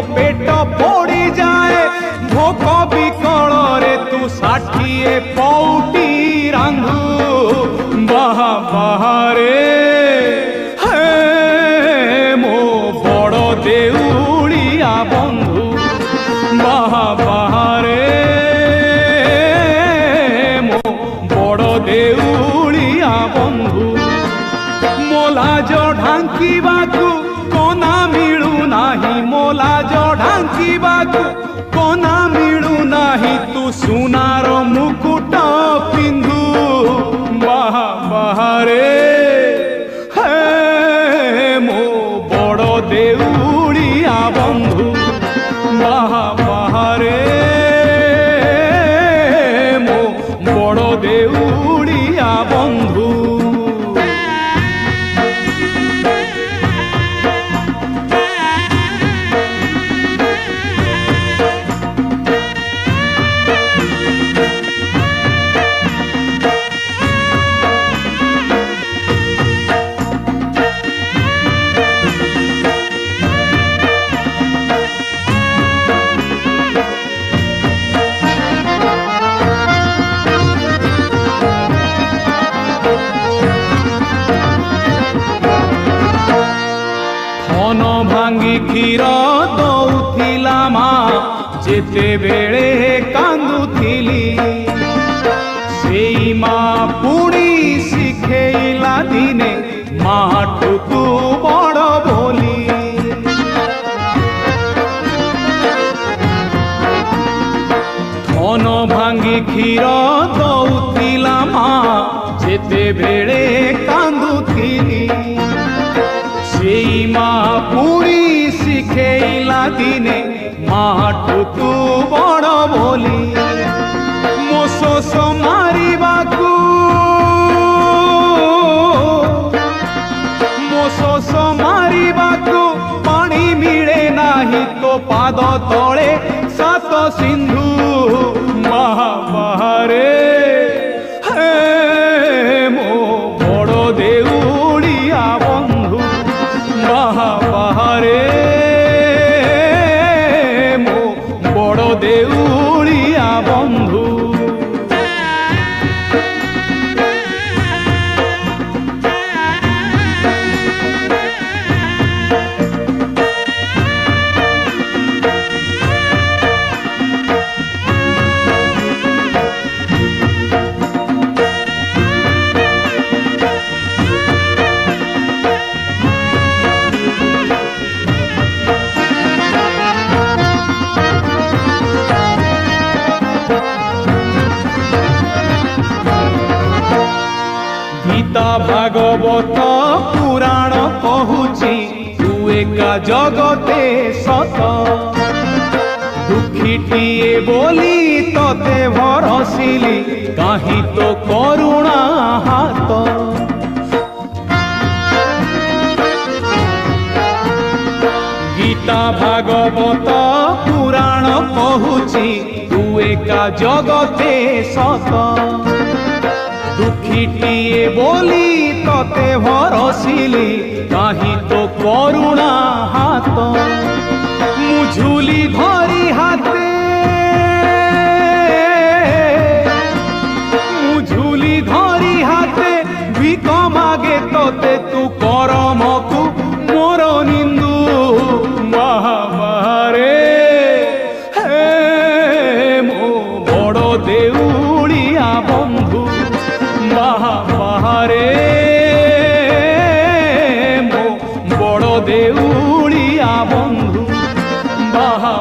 पेट पड़ी जाए भोक विकल रे तू 60 पौटी रांधु बाहा बाहारे हे मो बड़ देउड़िया बंधु बाहा बाहारे मो बड़ देउड़िया बंधु मोलाज ढांकीबाकू कोना मिलू नाही मोलाज ढांकीबाकू कोना मिलू नाही तू सुनार मुकुट पिंधु बाहा बाहारे हे मो बड़ देउड़िया बंधु बाहा बाहारे मो बड़ देउड़िया बंधु भांगी क्षीर दौथिला माँ जेते बेले कांदुथिली सेई माँ पुणी शिखेला दिने माठू तू बड़ बोली धन भांगी क्षीर दौथिला माँ जेते बेले कांदुथिली सेई माँ पुणी शिखेला दिने माठू तू बड़ बोली मो शोष मारिबाकू पानी मिले नाही तो पाद तले 7 सिंधु बाहा बाहारे हे मो बड़ देउड़िया बंधु बाहा बाहारे मो बड़ देउड़िया बंधु गीता भागवत पुराण कहूची तू एका जगते सत दुखीटिए बोली तोते भरसिली काहि तो करुणा हाथ गीता भागवत पुराण कहूची तू एका जगते सत दुखीटिए बोली तोते भरसिली काहि तो करुणा हाथ मुझुली धरी हाथे भिक मागे तोते तू करमकू मोर निंदु बाहा बाहारे हे मो बड़ देउड़िया बंधु बाहा बाहारे मो बड़ देउड़िया बंधु बाहा